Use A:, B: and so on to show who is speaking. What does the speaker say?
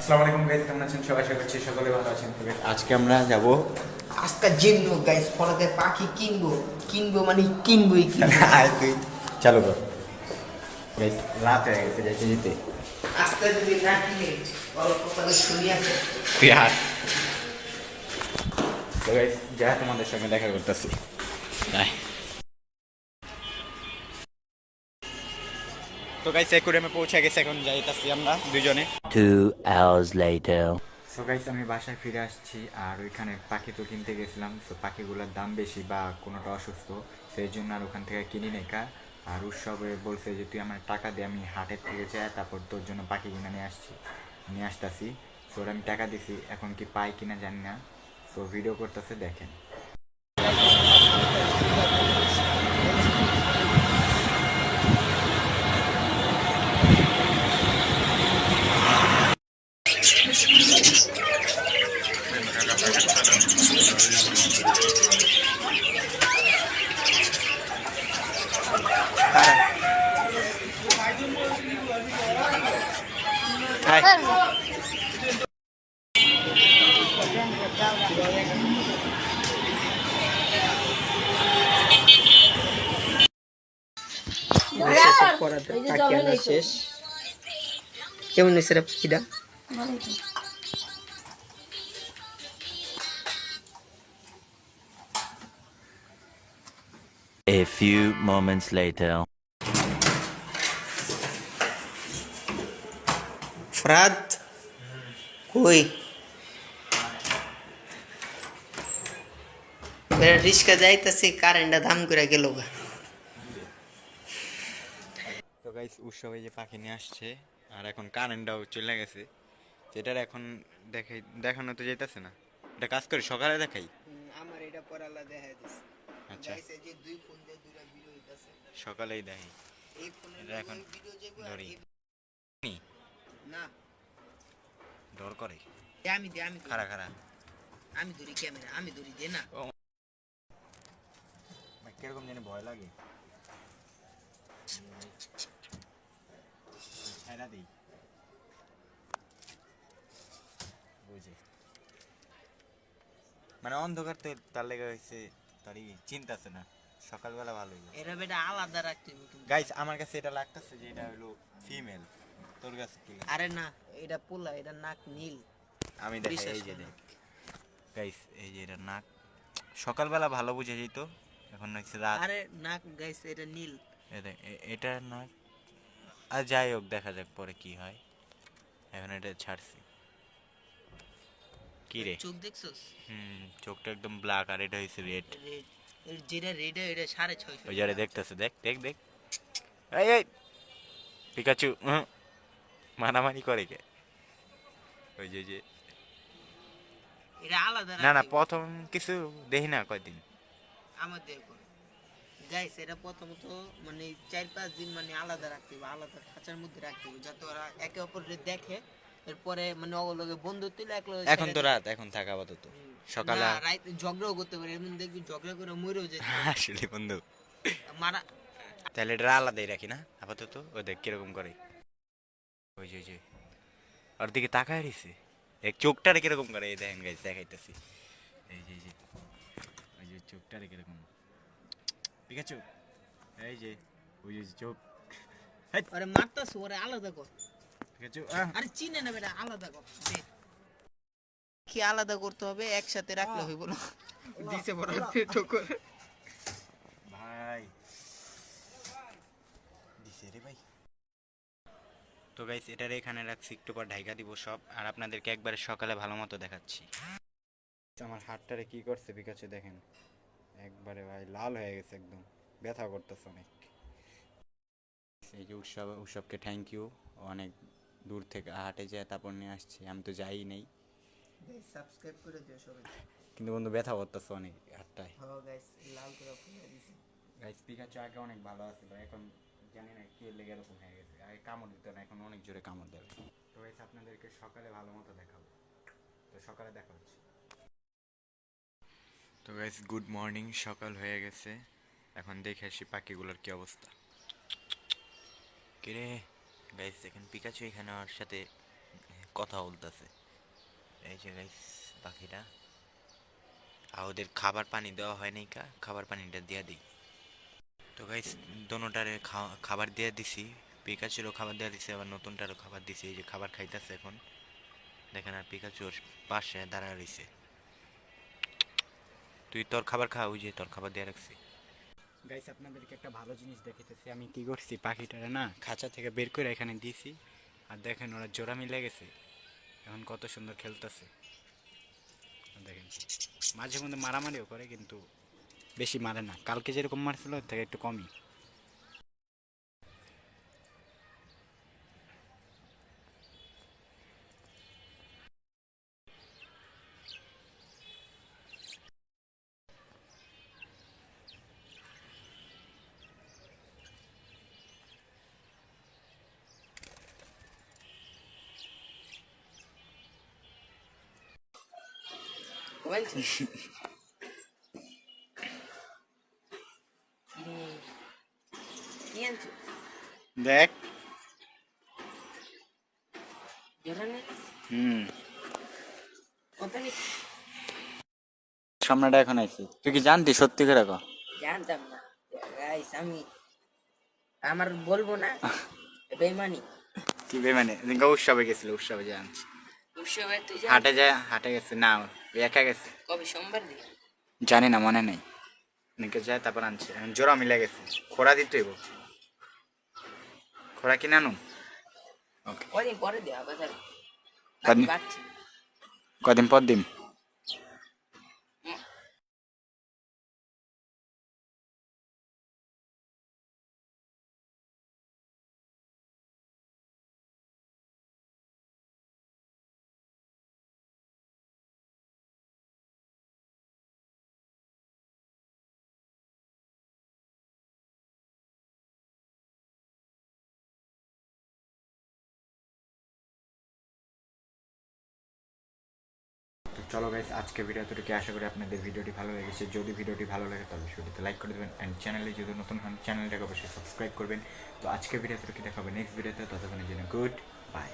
A: আসসালামু আলাইকুম গাইস, কেমন আছেন সবাই? আশা করছি সকলে ভালো আছেন। তো guys, আজকে আমরা যাব
B: আজকে জিমবো গাইস, পরে পাখি কিনবো মানে কিনবোই
A: আয় তুই চালু কর। গাইস রাত হয়ে গেছে যেতে যেতে।
B: আজকে যদি না কিনে অল্প করে শুনি আছে
A: তুই হাট। তো গাইস যা তোমাদের সঙ্গে দেখা করতেছি। তো গাইস একুরিয়ামে পৌঁছে গেছে, এখন যাইতাছি আমরা দুইজনে।
C: 2 hours later.
A: সো গাইস আমি বাসায় ফিরে আসছি, আর ওইখানে পাখি তো কিনতে গেছিলাম। সো পাখিগুলোর দাম বেশি বা কোনোটা অসুস্থ, সেই জন্য আর ওখান থেকে কিনি নেকা। আর উৎসবে বলছে যে তুই আমার টাকা দিয়ে আমি হাটের থেকে যাই, তারপর তোর জন্য পাখি কিনে নিয়ে আসতেছি। সো ওর আমি টাকা দিছি, এখন কি পাই কিনা জানি না। সো ভিডিও করতেছে, দেখেন।
B: শেষ। কেমন হয়েছে রে পাখিটা?
C: A few moments later.
B: Farhad কই? রিক্সা যাইতেছে, কারেন্টটা ধাম করে গেল।
A: তো গাইস উৎসবে যে পাখি নিয়ে আসছে, আর এখন কারেন্টটাও চলে গেছে, যেটার এখন দেখানো তো যেতেছে না। এটা কাজ করে সকালে দেখাই।
B: আমার এটা পড়ালা দেখা দিছে।
A: আচ্ছা
B: গাইস এই যে দুই ফোন দিয়ে দুইটা ভিডিও হইতাছে।
A: সকালেই দেখাই।
B: এই ফোনে
A: এটা এখন
B: ভিডিও যেগুলো
A: ধরি
B: না
A: ডর করে।
B: আমি
A: খারা খারা
B: আমি ধরি ক্যামেরা, আমি ধরি দে না।
A: কিরকম জানি ভয় লাগে। ছাইরা দিই বুঝে, মানে অন্ধকার তো তার লেগে হয়েছে, তারই চিন্তা আছে না। সকালবেলা ভালো হইলো।
B: এরা বেটা আলাদা রাখতে হবে কিন্তু।
A: গাইস আমার কাছে এটা লাগতেছে যে এটা হলো ফিমেল। তোর কাছে কি?
B: আরে না, এটা পোলা, এটা নাক নীল।
A: আমি দেখাই, এই যে দেখ গাইস, এই যে এটা নাক। সকালবেলা ভালো বুঝে যেত, এখন হচ্ছে রাত।
B: আরে নাক গাইস এটা নীল।
A: এটা নাক। আর যাই হোক, দেখা যাক পরে কি হয়। এখন এটা ছাড়ছি। কি রে?
B: চোখ দেখছস?
A: চোখটা একদম ব্ল্যাক, আর এটা হইছে রেড।
B: রেড, এর যেটা রেড এটা 650।
A: ওই যারে দেখতেছে, দেখ দেখ দেখ। এই এই পিকাচু মারামারি করে কে? ওই যে
B: এটা আলাদা
A: না না,
B: রাখতে হবে।
A: প্রথম কিছু দেখি না কয়দিন।
B: আমাদের করে গাইস এটা প্রথমত মানে 4-5 দিন মানে আলাদা রাখতে হবে, আলাদা খাঁচার মধ্যে রাখতে হবে, যাতে ওরা একে অপরের দেখে। এরপরে মানে ওগুলোকে বন্ধুত্ব দিলে একলগে
A: এখন তো রাত, এখন থাকা আপাতত। সকালে
B: রাতে ঝগড়াও করতে পারে, এমন দেখবি ঝগড়া করে মরেও যেতে
A: আসলে বন্ধু
B: মারা।
A: তাহলে এটা আলাদাই রাখি না আপাতত। ও দেখ কিরকম করে, ওই যে ওর দিকে তাকায় রইছে, এক চোখটারে কিরকম করে, এই দেখেন গাইস, দেখাইতেছি। এই যে ওই যে চোখটারে কিরকম, পিকাচু, এই যে ওই যে চোখ।
B: আরে মারতাছ, ওরে আলাদা কর।
A: পিকাচু
B: আরে চিনে না বেটা, আলাদা কর। কি আলাদা করতে হবে? একসাথে রাখলে হইব না। দিছে বড় ঠোকর
A: ভাই, দিছে রে ভাই। তো গাইস এটারে এখানে রাখছি, একটু পর ঢাইকা দিব সব, আর আপনাদেরকে একবারে সকালে ভালো মতো দেখাচ্ছি। আমার হাতটারে কি করছে পিকাচু দেখেন। একবারে ভাই লাল হয়ে গেছে, একদম ব্যথা করতেছে অনেক। এই যে উৎসবকে থ্যাংক ইউ, অনেক দূর থেকে হাটে যায় তারপর নিয়ে আসছি, আমি তো যাই নেই।
B: গাইস সাবস্ক্রাইব করে দিও সবাই।
A: কিন্তু বন্ধু ব্যথা করতেছে অনেক হাতটায়।
B: হ্যাঁ গাইস লাল করে ফুলে দিছি।
A: গাইস পিকাচু আগে অনেক ভালো আছিল, এখন জানি না কি লেগে এরকম হয়ে গেছে, আগে কামড় দিত না, এখন অনেক জোরে কামড় দেয়। তো গাইস আপনাদেরকে সকালে ভালো মতো দেখাবো, তো সকালে দেখা হচ্ছে। তো গাইস গুড মর্নিং, সকাল হয়ে গেছে, এখন দেখে আসি পাখিগুলোর কি অবস্থা।
D: কিরে গাইস, দেখেন পিকাচু এখানে ওর সাথে কথা বলতেছে। এই যে গাইস পাখিটা, আর ওদের খাবার পানি দেওয়া হয় নাই, খাবার পানিটা দিয়া দিই। তো গাইস দোনোটারে খাবার দিয়ে দিছি, পিকাচুরও খাবার দিয়ে দিছি, আবার নতুনটারও খাবার দিছি। এই যে খাবার খাইতেছে এখন দেখেন, আর পিকাচুর পাশে দাঁড়া রইছে। তুই তোর খাবার খা, ওই যে তোর খাবার দিয়ে রাখছি।
A: গাইস আপনাদেরকে একটা ভালো জিনিস দেখাইতেছি, আমি কি করছি, পাখিটারে না খাঁচা থেকে বের করে এখানে দিয়েছি, আর দেখেন ওরা জোড়া মিলে গেছে, এখন কত সুন্দর খেলতেছে। দেখেন মাঝে মধ্যে মারামারিও করে, কিন্তু বেশি মারে না, কালকে যেরকম মারছিল ওর থেকে একটু কমই।
B: বলছি কি আনছো?
A: দেখ
B: জোড়া নেই? কত নিচ্ছি?
A: সামনেটা এখন আইছি, তুই কি জানতি সত্যি করে রাখো?
B: জানতাম না গাইস, আমি আমার বলবো না বেমানি।
A: কি বেমানে উৎসবে গেছিল, উৎসবে যে আনছি,
B: উৎসবে তুই
A: হাটে যায়, হাটে গেছে না ওই একা গেছে,
B: কবে সোমবার দিন?
A: জানি না মনে নেই, নিকে যায় তারপর আনছে, এখন জোড়া মিলে গেছে, খোড়া দিতে হইব, খোড়া কিনে আনুন। ওকে
B: কদিন পরে দেওয়া কথা।
A: কদিন কদিন পর দিন। তো চলো গাইস, আজকে ভিডিও এতটুকু, আশা করি আপনাদের ভিডিওটি ভালো লেগেছে। যদি ভিডিওটি ভালো লাগে তবে ভিডিওতে লাইক করে দেবেন, অ্যান্ড চ্যানেলে যদি নতুন হন চ্যানেলটাকে অবশ্যই সাবস্ক্রাইব করবেন। তো আজকে ভিডিও এতটুকু, দেখাবে নেক্সট ভিডিওতে, ততক্ষণের জন্য গুড বাই।